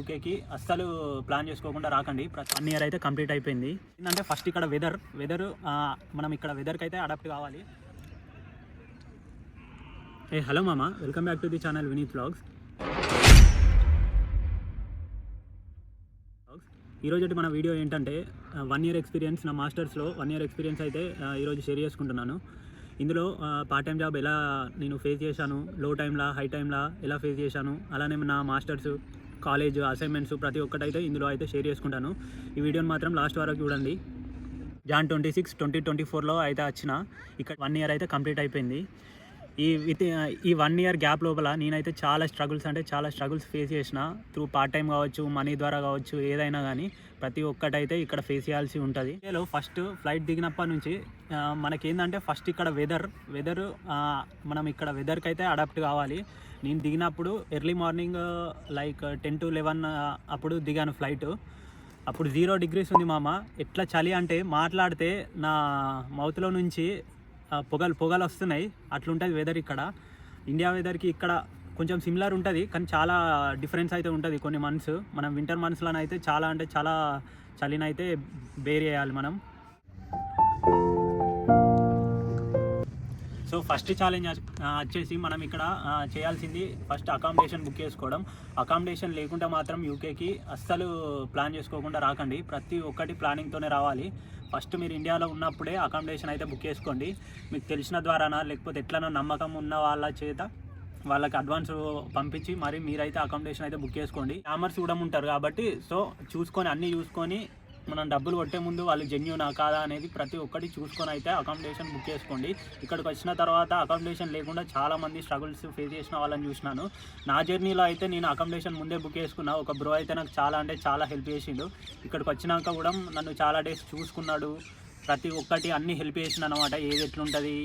యూకేకి అస్సలు ప్లాన్ చేసుకోకుండా రాకండి. 1 ఇయర్ అయితే కంప్లీట్ అయిపోయింది. ఏంటంటే ఫస్ట్ ఇక్కడ వెదర్ మనం ఇక్కడ వెదర్కి అయితే అడాప్ట్ కావాలి. హలో మామ, welcome back to the channel Vineeth vlogs. ఈరోజు మన వీడియో ఏంటంటే 1 ఇయర్ ఎక్స్పీరియన్స్, నా మాస్టర్స్లో 1 ఇయర్ ఎక్స్పీరియన్స్ అయితే ఈరోజు షేర్ చేసుకుంటున్నాను. ఇందులో పార్ట్ టైం జాబ్ ఎలా నేను ఫేస్ చేశాను, లో టైంలా హై టైంలా ఎలా ఫేస్ చేశాను, అలానే నా మాస్టర్స్, కాలేజ్ అసైన్మెంట్స్ ప్రతి ఒక్కటి అయితే ఇందులో అయితే షేర్ చేసుకుంటాను. ఈ వీడియోని మాత్రం లాస్ట్ వరకు చూడండి. Jan 26, 2024లో అయితే వచ్చిన ఇక్కడ 1 ఇయర్ అయితే కంప్లీట్ అయిపోయింది. ఈ 1 ఇయర్ గ్యాప్ లోపల నేనైతే చాలా స్ట్రగుల్స్ ఫేస్ చేసిన. త్రూ పార్ట్ టైం కావచ్చు, మనీ ద్వారా కావచ్చు, ఏదైనా కానీ ప్రతి ఒక్కటైతే ఇక్కడ ఫేస్ చేయాల్సి ఉంటుంది. ఫస్ట్ ఫ్లైట్ దిగినప్పటి నుంచి మనకేందంటే ఫస్ట్ ఇక్కడ వెదర్ మనం ఇక్కడ వెదర్కి అయితే అడాప్ట్ కావాలి. నేను దిగినప్పుడు ఎర్లీ మార్నింగ్ లైక్ 10 to 11 అప్పుడు దిగాను ఫ్లైట్. అప్పుడు 0 degrees ఉంది మామ. ఎట్లా చలి అంటే మాట్లాడితే నా మౌత్లో నుంచి పొగలు వస్తున్నాయి. అట్లుంటుంది వెదర్ ఇక్కడ. ఇండియా వెదర్కి ఇక్కడ కొంచెం సిమిలర్ ఉంటుంది, కానీ చాలా డిఫరెన్స్ అయితే ఉంటుంది. కొన్ని మంత్స్ మనం వింటర్ మంత్స్లోనైతే చాలా చలినైతే బేర్ చేయాలి మనం. సో ఫస్ట్ ఛాలెంజ్ వచ్చేసి మనం ఇక్కడ చేయాల్సింది ఫస్ట్ అకామిడేషన్ బుక్ చేసుకోవడం. అకామిడేషన్ లేకుండా మాత్రం యూకేకి అస్సలు ప్లాన్ చేసుకోకుండా రాకండి. ప్రతి ఒక్కటి ప్లానింగ్తోనే రావాలి. ఫస్ట్ మీరు ఇండియాలో ఉన్నప్పుడే అకామిడేషన్ అయితే బుక్ చేసుకోండి. మీకు తెలిసిన ద్వారానా లేకపోతే ఎట్లనో నమ్మకం ఉన్న వాళ్ళ చేత వాళ్ళకి అడ్వాన్స్ పంపించి మరి మీరైతే అకామిడేషన్ అయితే బుక్ చేసుకోండి. స్కామర్స్ కూడా ఉంటారు కాబట్టి సో అన్నీ చూసుకొని మనం డబ్బులు కొట్టే ముందు వాళ్ళు జెన్యూనా కాదా అనేది ప్రతి ఒక్కటి చూసుకొని అయితే అకామిడేషన్ బుక్ చేసుకోండి. ఇక్కడికి వచ్చిన తర్వాత అకామిడేషన్ లేకుండా చాలామంది స్ట్రగుల్స్ ఫేస్ చేసిన వాళ్ళని చూసినాను. నా జర్నీలో అయితే నేను అకామిడేషన్ ముందే బుక్ చేసుకున్నా. ఒక బ్రో అయితే నాకు చాలా హెల్ప్ చేసిండు. ఇక్కడికి వచ్చినాక కూడా నన్ను చాలా డేస్ చూసుకున్నాడు. ప్రతి ఒక్కటి అన్నీ హెల్ప్ చేసిండు అనమాట. ఏది ఎట్లుంటుంది,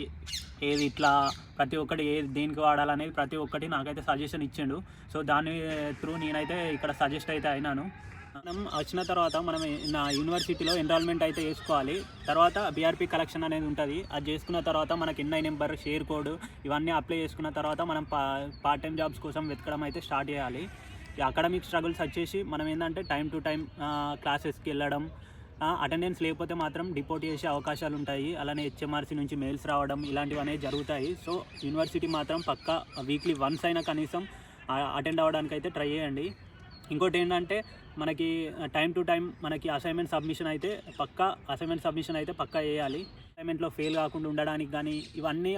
ఏది ఇట్లా ప్రతి ఒక్కటి ఏది దేనికి వాడాలనేది ప్రతి ఒక్కటి నాకైతే సజెషన్ ఇచ్చిండు. సో దాని త్రూ నేనైతే ఇక్కడ సజెస్ట్ అయితే అయినాను. మనం వచ్చిన తర్వాత మనం నా యూనివర్సిటీలో ఎన్రోల్మెంట్ అయితే చేసుకోవాలి. తర్వాత బీఆర్పీ కలెక్షన్ అనేది ఉంటుంది. అది చేసుకున్న తర్వాత మనకి ఎన్ఐ నెంబర్, షేర్ కోడ్ ఇవన్నీ అప్లై చేసుకున్న తర్వాత మనం పార్ట్ టైం జాబ్స్ కోసం వెతకడం అయితే స్టార్ట్ చేయాలి. ఈ అకాడమిక్ స్ట్రగుల్స్ వచ్చేసి మనం ఏంటంటే టైం టు టైం క్లాసెస్కి వెళ్ళడం, అటెండెన్స్ లేకపోతే మాత్రం డిపోర్ట్ చేసే అవకాశాలు ఉంటాయి. అలానే హెచ్ఎంఆర్సీ నుంచి మెయిల్స్ రావడం ఇలాంటివి అనేవి జరుగుతాయి. సో యూనివర్సిటీ మాత్రం పక్కా వీక్లీ వన్స్ అయినా కనీసం అటెండ్ అవ్వడానికి అయితే ట్రై చేయండి. ఇంకోటి ఏంటంటే మనకి టైం టు టైం మనకి అసైన్మెంట్ సబ్మిషన్ అయితే పక్కా చేయాలి. అసైన్మెంట్లో ఫెయిల్ కాకుండా ఉండడానికి కానీ ఇవన్నీ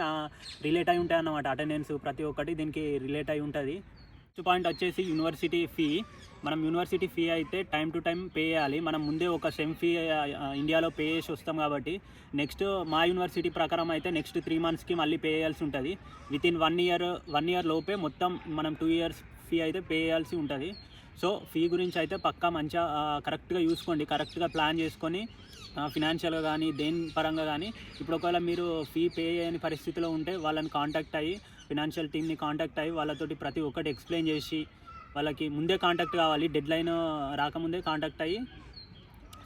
రిలేట్ అయి ఉంటాయి అన్నమాట. అటెండెన్స్ ప్రతి ఒక్కటి దీనికి రిలేట్ అయి ఉంటుంది. నెక్స్ట్ పాయింట్ వచ్చేసి యూనివర్సిటీ ఫీ. మనం యూనివర్సిటీ ఫీ అయితే టైం టు టైం పే చేయాలి. మనం ముందే ఒక సెమ్ ఫీ ఇండియాలో పే చేసి వస్తాం కాబట్టి నెక్స్ట్ మా యూనివర్సిటీ ప్రకారం అయితే నెక్స్ట్ 3 monthsకి మళ్ళీ పే చేయాల్సి ఉంటుంది. వితిన్ 1 ఇయర్ లోపే మొత్తం మనం 2 years ఫీ అయితే పే చేయాల్సి ఉంటుంది. సో ఫీ గురించి అయితే పక్కా మంచిగా కరెక్ట్గా చూసుకోండి. కరెక్ట్గా ప్లాన్ చేసుకొని ఫినాన్షియల్గా కానీ దేని పరంగా కానీ ఇప్పుడు ఒకవేళ మీరు ఫీ పే చేయని పరిస్థితిలో ఉంటే వాళ్ళని కాంటాక్ట్ అయ్యి, ఫినాన్షియల్ టీమ్ని కాంటాక్ట్ అయ్యి వాళ్ళతోటి ప్రతి ఒక్కటి ఎక్స్ప్లెయిన్ చేసి వాళ్ళకి ముందే కాంటాక్ట్ కావాలి. డెడ్లైన్ రాకముందే కాంటాక్ట్ అయ్యి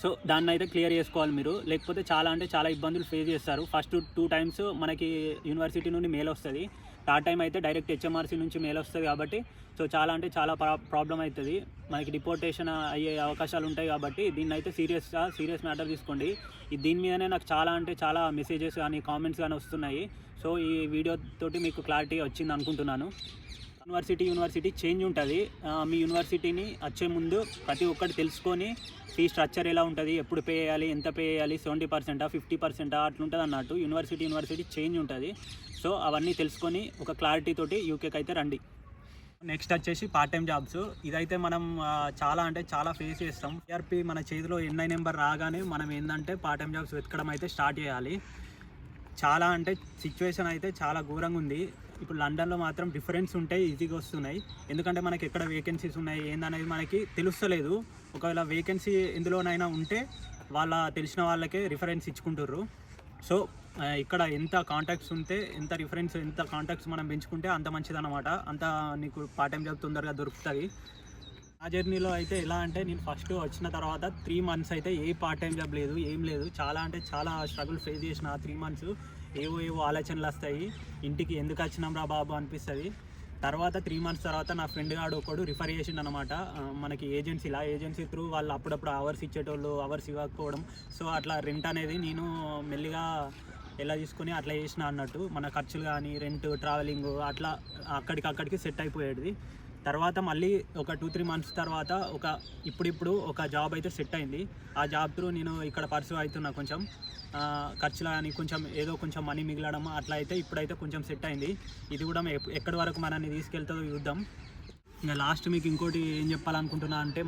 సో దాన్ని అయితే క్లియర్ చేసుకోవాలి మీరు. లేకపోతే చాలా ఇబ్బందులు ఫేస్ చేస్తారు. ఫస్ట్ 2 times మనకి యూనివర్సిటీ నుండి మెయిల్ వస్తుంది. థర్డ్ టైం అయితే డైరెక్ట్ హెచ్ఎంఆర్సీ నుంచి మెయిల్ వస్తుంది కాబట్టి సో చాలా ప్రాబ్లం అవుతుంది. మనకి డిపోర్టేషన్ అయ్యే అవకాశాలు ఉంటాయి కాబట్టి దీన్ని అయితే సీరియస్ మ్యాటర్ తీసుకోండి. దీని మీదనే నాకు చాలా మెసేజెస్ కానీ కామెంట్స్ కానీ వస్తున్నాయి. సో ఈ వీడియో తోటి మీకు క్లారిటీ వచ్చింది అనుకుంటున్నాను. యూనివర్సిటీ చేంజ్ ఉంటుంది. మీ యూనివర్సిటీని వచ్చే ముందు ప్రతి ఒక్కటి తెలుసుకొని ఫీ స్ట్రక్చర్ ఎలా ఉంటుంది, ఎప్పుడు పే చేయాలి, ఎంత పే చేయాలి, 70%, 50% అట్లుంటుంది అన్నట్టు. యూనివర్సిటీ చేంజ్ ఉంటుంది. సో అవన్నీ తెలుసుకొని ఒక క్లారిటీ తోటి యూకేకి అయితే రండి. నెక్స్ట్ వచ్చేసి పార్ట్ టైం జాబ్స్. ఇదైతే మనం చాలా ఫేస్ చేస్తాం. బీఆర్పీ మన చేతిలో ఎన్ఐ నెంబర్ రాగానే మనం ఏంటంటే పార్ట్ టైం జాబ్స్ వెతకడం అయితే స్టార్ట్ చేయాలి. సిచ్యువేషన్ అయితే చాలా ఘోరంగా ఉంది. ఇప్పుడు లండన్లో మాత్రం డిఫరెన్స్ ఉంటాయి, ఈజీగా వస్తున్నాయి. ఎందుకంటే మనకి ఎక్కడ వేకెన్సీస్ ఉన్నాయి ఏందనేది మనకి తెలుస్తలేదు. ఒకవేళ వేకెన్సీ ఎందులోనైనా ఉంటే వాళ్ళ తెలిసిన వాళ్ళకే రిఫరెన్స్ ఇచ్చుకుంటారు. సో ఇక్కడ ఎంత కాంటాక్ట్స్ ఉంటే ఎంత కాంటాక్ట్స్ మనం పెంచుకుంటే అంత మంచిదన్నమాట. అంత నీకు పార్ట్ టైం జాబ్ తొందరగా దొరుకుతుంది. ఆ జర్నీలో అయితే ఎలా అంటే నేను ఫస్ట్ వచ్చిన తర్వాత 3 months అయితే ఏ పార్ట్ టైం జాబ్ లేదు, ఏం లేదు. చాలా స్ట్రగుల్ ఫేస్ చేసిన 3 months. ఏవో ఆలోచనలు వస్తాయి. ఇంటికి ఎందుకు వచ్చినాం రా బాబు అనిపిస్తుంది. తర్వాత 3 మంత్స్ తర్వాత నా ఫ్రెండ్ గాడు ఒకడు రిఫర్ చేసిండు అనమాట మనకి ఏజెన్సీ త్రూ వాళ్ళు అప్పుడప్పుడు అవర్స్ ఇచ్చేటోళ్ళు, అవర్స్ ఇవ్వకపోవడం. సో అట్లా రెంట్ అనేది నేను మెల్లిగా ఎలా తీసుకొని అట్లా చేసిన అన్నట్టు. మన ఖర్చులు కానీ, రెంట్, ట్రావెలింగ్ అట్లా అక్కడికి సెట్ అయిపోయేది. తర్వాత మళ్ళీ ఒక 2-3 మంత్స్ తర్వాత ఇప్పుడు ఒక జాబ్ అయితే సెట్ అయింది. ఆ జాబ్ త్రూ నేను ఇక్కడ పర్సూ అవుతున్నా. కొంచెం ఖర్చులు కానీ కొంచెం మనీ మిగలడం అట్లా అయితే ఇప్పుడైతే కొంచెం సెట్ అయింది. ఇది కూడా ఎక్కడి వరకు మనల్ని తీసుకెళ్తుందో చూద్దాం. ఇంకా లాస్ట్ మీకు ఇంకోటి ఏం చెప్పాలనుకుంటున్నా అంటే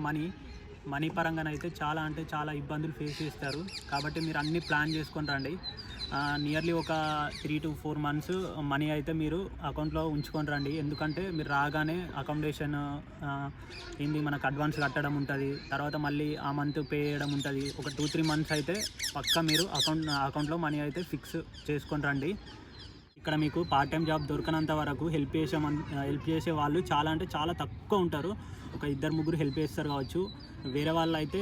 మనీ పరంగానైతే చాలా ఇబ్బందులు ఫేస్ చేస్తారు. కాబట్టి మీరు అన్నీ ప్లాన్ చేసుకొని రండి. నియర్లీ ఒక 3 to 4 months మనీ అయితే మీరు అకౌంట్లో ఉంచుకొని రండి. ఎందుకంటే మీరు రాగానే అకామిడేషన్ మనకు అడ్వాన్స్ కట్టడం ఉంటుంది. తర్వాత మళ్ళీ ఆ మంత్ పే చేయడం ఉంటుంది. ఒక 2-3 months అయితే పక్కా మీరు అకౌంట్లో మనీ అయితే ఫిక్స్ చేసుకొని రండి. ఇక్కడ మీకు పార్ట్ టైం జాబ్ దొరకనంత వరకు హెల్ప్ చేసే వాళ్ళు చాలా తక్కువ ఉంటారు. ఒక 2-3 హెల్ప్ చేస్తారు కావచ్చు. వేరే వాళ్ళు అయితే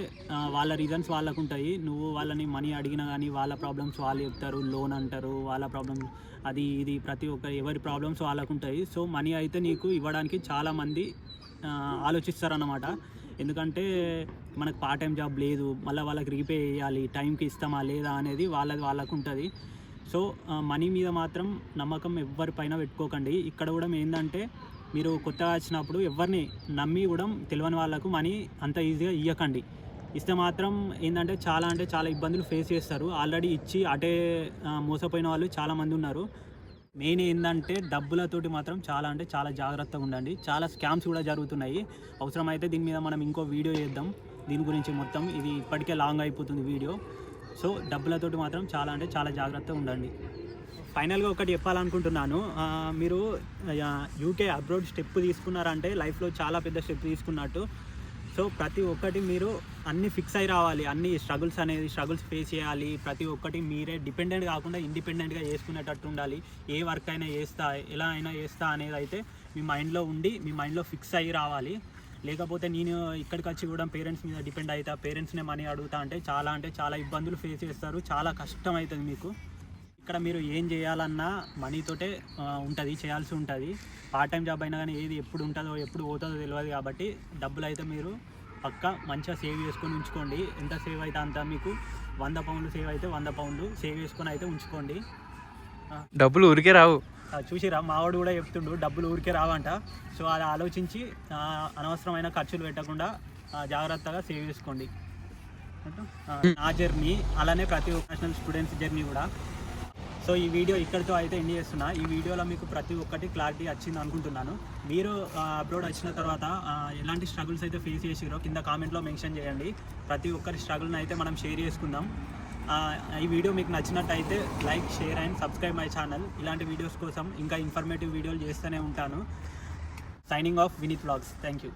వాళ్ళ రీజన్స్ వాళ్ళకు ఉంటాయి. నువ్వు వాళ్ళని మనీ అడిగినా కానీ వాళ్ళ ప్రాబ్లమ్స్ వాళ్ళు చెప్తారు, లోన్ అంటారు, వాళ్ళ ప్రాబ్లమ్స్ అది ఇది ప్రతి ఒక్కరి ఎవరి ప్రాబ్లమ్స్ వాళ్ళకు ఉంటాయి. సో మనీ అయితే నీకు ఇవ్వడానికి చాలామంది ఆలోచిస్తారన్నమాట. ఎందుకంటే మనకు పార్ట్ టైం జాబ్ లేదు, మళ్ళీ వాళ్ళకి రీపే చేయాలి, టైంకి ఇస్తామా లేదా అనేది వాళ్ళకు ఉంటుంది. సో మనీ మీద మాత్రం నమ్మకం ఎవరిపైన పెట్టుకోకండి. ఇక్కడ కూడా ఏంటంటే మీరు కొత్తగా వచ్చినప్పుడు ఎవరిని నమ్మి కూడా తెలియని వాళ్ళకు మనీ అంత ఈజీగా ఇవ్వకండి. ఇస్తే మాత్రం ఏంటంటే చాలా ఇబ్బందులు ఫేస్ చేస్తారు. ఆల్రెడీ ఇచ్చి అటే మోసపోయిన వాళ్ళు చాలామంది ఉన్నారు. మెయిన్ ఏంటంటే డబ్బులతోటి మాత్రం చాలా జాగ్రత్తగా ఉండండి. చాలా స్కామ్స్ కూడా జరుగుతున్నాయి. అవసరమైతే దీని మీద మనం ఇంకో వీడియో చేద్దాం దీని గురించి మొత్తం. ఇది ఇప్పటికే లాంగ్ అయిపోతుంది వీడియో. సో డబ్బులతోటి మాత్రం చాలా జాగ్రత్తగా ఉండండి. ఫైనల్గా ఒకటి చెప్పాలనుకుంటున్నాను. మీరు యూకే అబ్రాడ్ స్టెప్ తీసుకున్నారంటే లైఫ్లో చాలా పెద్ద స్టెప్ తీసుకున్నట్టు. సో ప్రతి ఒక్కటి మీరు అన్నీ ఫిక్స్ అయి రావాలి. అన్ని స్ట్రగుల్స్ ఫేస్ చేయాలి. ప్రతి ఒక్కటి మీరే డిపెండెంట్ కాకుండా ఇండిపెండెంట్గా చేసుకునేటట్టు ఉండాలి. ఏ వర్క్ అయినా ఎలా అయినా చేస్తా అనేది అయితే మీ మైండ్లో ఫిక్స్ అయ్యి రావాలి. లేకపోతే నేను ఇక్కడికి వచ్చి కూడా పేరెంట్స్ మీద డిపెండ్ అవుతా, పేరెంట్స్నే మనీ అడుగుతా అంటే చాలా ఇబ్బందులు ఫేస్ చేస్తారు. చాలా కష్టం అవుతుంది మీకు. ఇక్కడ మీరు ఏం చేయాలన్నా మనీతోటే చేయాల్సి ఉంటుంది. పార్ట్ టైం జాబ్ అయినా కానీ ఏది ఎప్పుడు ఉంటుందో ఎప్పుడు పోతుందో తెలియదు. కాబట్టి డబ్బులు అయితే మీరు పక్కా మంచిగా సేవ్ చేసుకొని ఉంచుకోండి. ఎంత సేవ్ అయితే అంత మీకు 100 pounds సేవ్ అయితే 100 pounds సేవ్ చేసుకొని అయితే ఉంచుకోండి. డబ్బులు ఊరికే రావు. చూసిరా మావాడు కూడా చెప్తుండు డబ్బులు ఊరికే రావంట. సో అది ఆలోచించి అనవసరమైన ఖర్చులు పెట్టకుండా జాగ్రత్తగా సేవ్ చేసుకోండి. నా జర్నీ అలానే ప్రతి నేషనల్ స్టూడెంట్స్ జర్నీ కూడా. సో ఈ వీడియో ఇక్కడితో అయితే ఎండ్ చేస్తున్నా. ఈ వీడియోలో మీకు ప్రతి ఒక్కటి క్లారిటీ వచ్చింది అనుకుంటున్నాను. మీరు అబ్రాడ్ వచ్చిన తర్వాత ఎలాంటి స్ట్రగుల్స్ అయితే ఫేస్ చేసిరో కింద కామెంట్లో మెన్షన్ చేయండి. ప్రతి ఒక్కరి స్ట్రగుల్ని అయితే మనం షేర్ చేసుకుందాం. ఈ వీడియో మీకు నచ్చినట్టయితే like, share and subscribe my channel. ఇలాంటి వీడియోస్ కోసం ఇంకా ఇన్ఫర్మేటివ్ వీడియోలు చేస్తూనే ఉంటాను. Signing off Vineeth vlogs. Thank you.